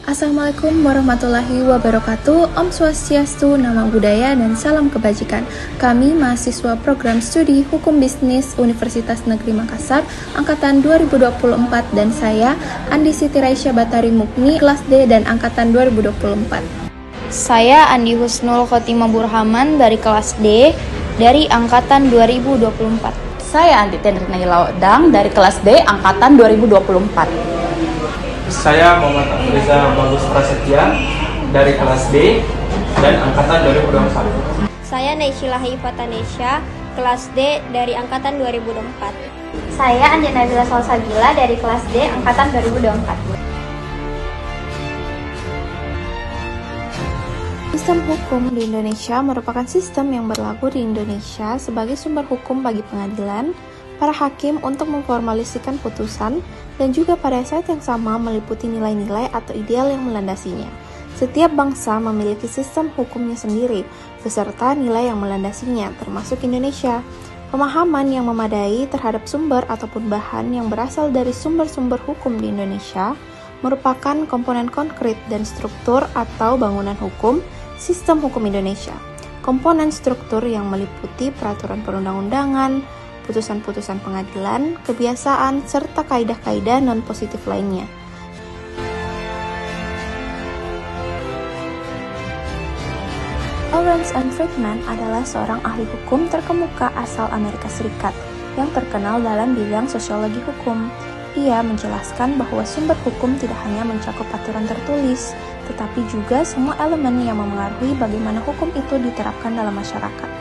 Assalamualaikum warahmatullahi wabarakatuh. Om Swastiastu, Namo Buddhaya, dan salam kebajikan. Kami mahasiswa program studi Hukum Bisnis Universitas Negeri Makassar angkatan 2024 dan saya Andi Siti Raisya Batari Mukni kelas D dan angkatan 2024. Saya Andi Husnul Khotimah Burhaman dari kelas D dari angkatan 2024. Saya Andi Tendrina Ilaudang dari kelas D angkatan 2024. Saya Muhammad Afrizal Bagus Prasetya dari kelas D dan angkatan 2021. Saya Naisila Haifatanesa, kelas D dari angkatan 2024. Saya Andi Nabila Salsabila dari kelas D angkatan 2024. Sistem hukum di Indonesia merupakan sistem yang berlaku di Indonesia sebagai sumber hukum bagi pengadilan, para hakim untuk memformalisikan putusan, dan juga pada saat yang sama meliputi nilai-nilai atau ideal yang melandasinya. Setiap bangsa memiliki sistem hukumnya sendiri, beserta nilai yang melandasinya, termasuk Indonesia. Pemahaman yang memadai terhadap sumber ataupun bahan yang berasal dari sumber-sumber hukum di Indonesia merupakan komponen konkret dan struktur atau bangunan hukum sistem hukum Indonesia. Komponen struktur yang meliputi peraturan perundang-undangan, putusan-putusan pengadilan, kebiasaan, serta kaidah-kaidah non-positif lainnya. Lawrence M. Friedman adalah seorang ahli hukum terkemuka asal Amerika Serikat yang terkenal dalam bidang sosiologi hukum. Ia menjelaskan bahwa sumber hukum tidak hanya mencakup aturan tertulis, tetapi juga semua elemen yang memengaruhi bagaimana hukum itu diterapkan dalam masyarakat.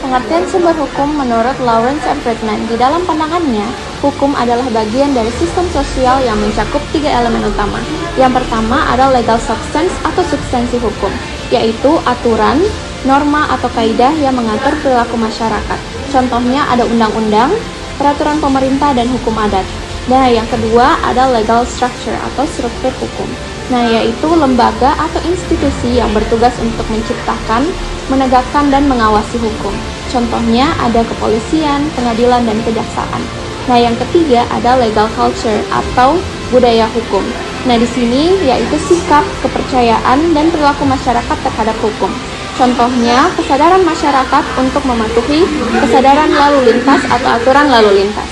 Pengertian sumber hukum menurut Lawrence M. Friedman, di dalam pandangannya, hukum adalah bagian dari sistem sosial yang mencakup 3 elemen utama. Yang pertama adalah legal substance atau substansi hukum, yaitu aturan, norma atau kaidah yang mengatur perilaku masyarakat. Contohnya ada undang-undang, peraturan pemerintah, dan hukum adat. Nah, yang kedua ada legal structure atau struktur hukum. Nah, yaitu lembaga atau institusi yang bertugas untuk menciptakan, menegakkan, dan mengawasi hukum. Contohnya ada kepolisian, pengadilan, dan kejaksaan. Nah, yang ketiga ada legal culture atau budaya hukum. Nah, di sini yaitu sikap, kepercayaan, dan perilaku masyarakat terhadap hukum. Contohnya kesadaran masyarakat untuk mematuhi kesadaran lalu lintas atau aturan lalu lintas.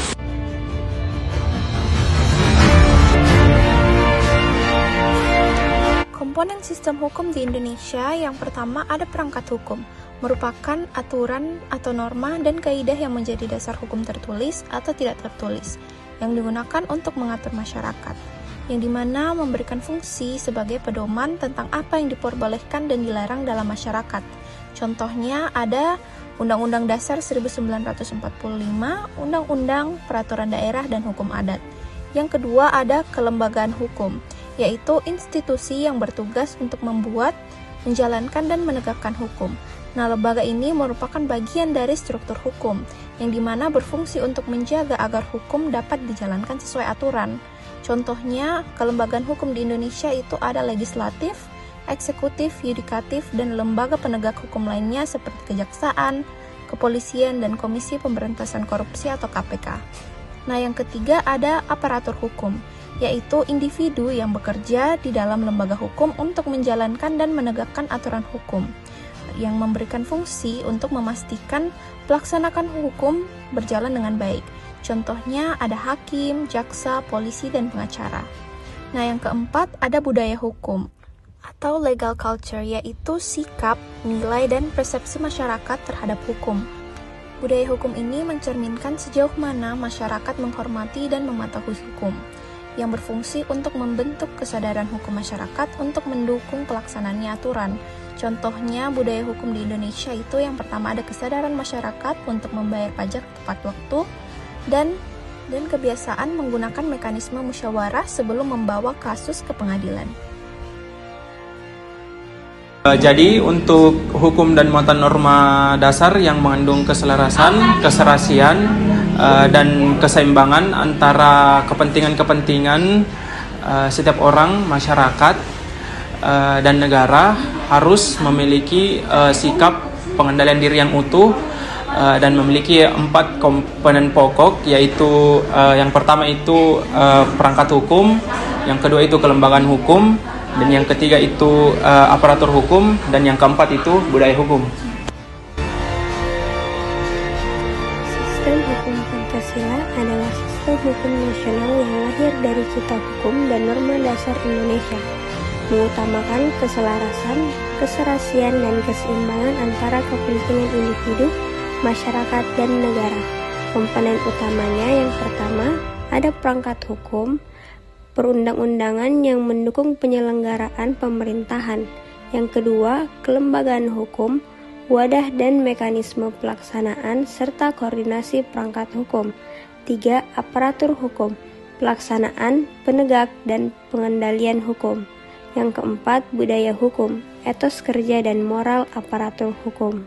Komponen sistem hukum di Indonesia yang pertama ada perangkat hukum, merupakan aturan atau norma dan kaidah yang menjadi dasar hukum tertulis atau tidak tertulis, yang digunakan untuk mengatur masyarakat, yang dimana memberikan fungsi sebagai pedoman tentang apa yang diperbolehkan dan dilarang dalam masyarakat. Contohnya ada Undang-Undang Dasar 1945, Undang-Undang Peraturan Daerah dan Hukum Adat. Yang kedua ada kelembagaan hukum, yaitu institusi yang bertugas untuk membuat, menjalankan, dan menegakkan hukum. Nah, lembaga ini merupakan bagian dari struktur hukum, yang dimana berfungsi untuk menjaga agar hukum dapat dijalankan sesuai aturan. Contohnya, kelembagaan hukum di Indonesia itu ada legislatif, eksekutif, yudikatif, dan lembaga penegak hukum lainnya seperti kejaksaan, kepolisian, dan Komisi Pemberantasan Korupsi atau KPK. Nah, yang ketiga ada aparatur hukum, yaitu individu yang bekerja di dalam lembaga hukum untuk menjalankan dan menegakkan aturan hukum, yang memberikan fungsi untuk memastikan pelaksanaan hukum berjalan dengan baik. Contohnya ada hakim, jaksa, polisi, dan pengacara. Nah, yang keempat ada budaya hukum atau legal culture, yaitu sikap, nilai, dan persepsi masyarakat terhadap hukum. Budaya hukum ini mencerminkan sejauh mana masyarakat menghormati dan mematuhi hukum, yang berfungsi untuk membentuk kesadaran hukum masyarakat untuk mendukung pelaksanaannya aturan. Contohnya budaya hukum di Indonesia itu yang pertama ada kesadaran masyarakat untuk membayar pajak tepat waktu dan kebiasaan menggunakan mekanisme musyawarah sebelum membawa kasus ke pengadilan. Jadi untuk hukum dan muatan norma dasar yang mengandung keselarasan, keserasian, dan keseimbangan antara kepentingan-kepentingan setiap orang, masyarakat, dan negara harus memiliki sikap pengendalian diri yang utuh dan memiliki 4 komponen pokok, yaitu yang pertama itu perangkat hukum, yang kedua itu kelembagaan hukum, dan yang ketiga itu aparatur hukum, dan yang keempat itu budaya hukum. Sistem hukum Pancasila adalah sistem hukum nasional yang lahir dari cita hukum dan norma dasar Indonesia, mengutamakan keselarasan, keserasian, dan keseimbangan antara kepentingan individu, masyarakat, dan negara. Komponen utamanya yang pertama, ada perangkat hukum, perundang-undangan yang mendukung penyelenggaraan pemerintahan. Yang kedua, kelembagaan hukum, wadah dan mekanisme pelaksanaan, serta koordinasi perangkat hukum. 3. Aparatur hukum, pelaksanaan, penegak, dan pengendalian hukum. Yang keempat, budaya hukum, etos kerja dan moral aparatur hukum.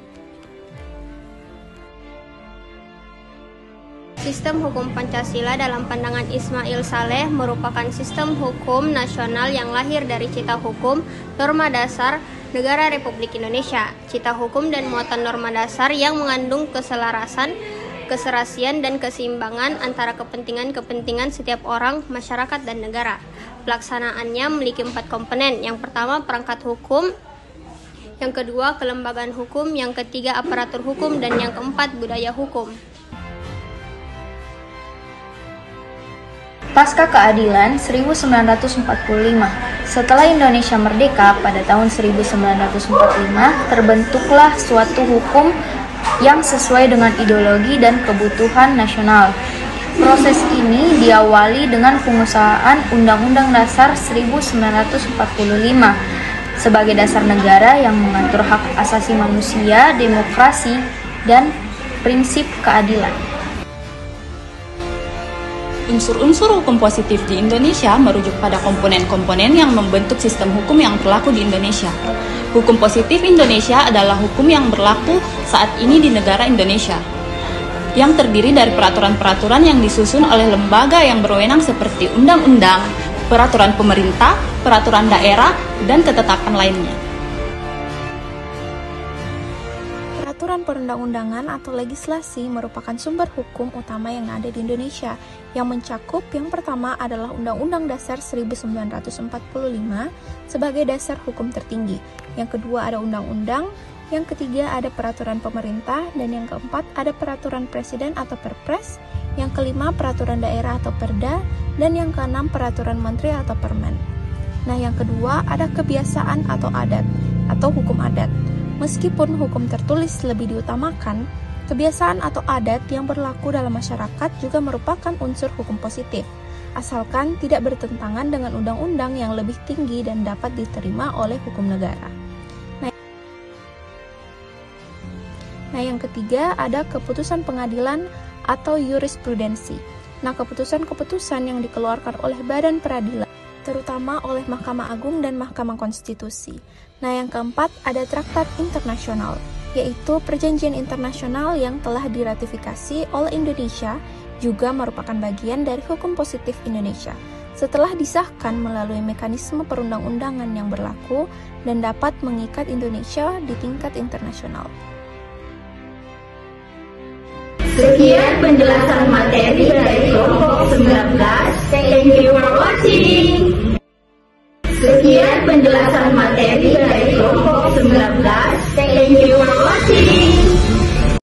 Sistem hukum Pancasila dalam pandangan Ismail Saleh merupakan sistem hukum nasional yang lahir dari cita hukum, norma dasar Negara Republik Indonesia. Cita hukum dan muatan norma dasar yang mengandung keselarasan, keserasian, dan keseimbangan antara kepentingan-kepentingan setiap orang, masyarakat, dan negara. Pelaksanaannya memiliki 4 komponen. Yang pertama, perangkat hukum. Yang kedua, kelembagaan hukum. Yang ketiga, aparatur hukum. Dan yang keempat, budaya hukum. Pasca keadilan 1945, setelah Indonesia merdeka pada tahun 1945, terbentuklah suatu hukum yang sesuai dengan ideologi dan kebutuhan nasional. Proses ini diawali dengan pengusahaan Undang-Undang Dasar 1945 sebagai dasar negara yang mengatur hak asasi manusia, demokrasi, dan prinsip keadilan. Unsur-unsur hukum positif di Indonesia merujuk pada komponen-komponen yang membentuk sistem hukum yang berlaku di Indonesia. Hukum positif Indonesia adalah hukum yang berlaku saat ini di negara Indonesia, yang terdiri dari peraturan-peraturan yang disusun oleh lembaga yang berwenang seperti undang-undang, peraturan pemerintah, peraturan daerah, dan ketetapan lainnya. Peraturan perundang-undangan atau legislasi merupakan sumber hukum utama yang ada di Indonesia, yang mencakup yang pertama adalah Undang-Undang Dasar 1945 sebagai dasar hukum tertinggi, yang kedua ada undang-undang, yang ketiga ada peraturan pemerintah, dan yang keempat ada peraturan presiden atau perpres, yang kelima peraturan daerah atau perda, dan yang keenam peraturan menteri atau permen. Nah, yang kedua ada kebiasaan atau adat atau hukum adat. Meskipun hukum tertulis lebih diutamakan, kebiasaan atau adat yang berlaku dalam masyarakat juga merupakan unsur hukum positif, asalkan tidak bertentangan dengan undang-undang yang lebih tinggi dan dapat diterima oleh hukum negara. Nah, yang ketiga ada keputusan pengadilan atau jurisprudensi. Nah, keputusan-keputusan yang dikeluarkan oleh badan peradilan, terutama oleh Mahkamah Agung dan Mahkamah Konstitusi. Nah, yang keempat ada traktat internasional, yaitu perjanjian internasional yang telah diratifikasi oleh Indonesia, juga merupakan bagian dari hukum positif Indonesia, setelah disahkan melalui mekanisme perundang-undangan yang berlaku dan dapat mengikat Indonesia di tingkat internasional. Sekian penjelasan materi dari kelompok 19. Thank you for watching. Sekian penjelasan materi dari kelompok 19. Thank you for watching.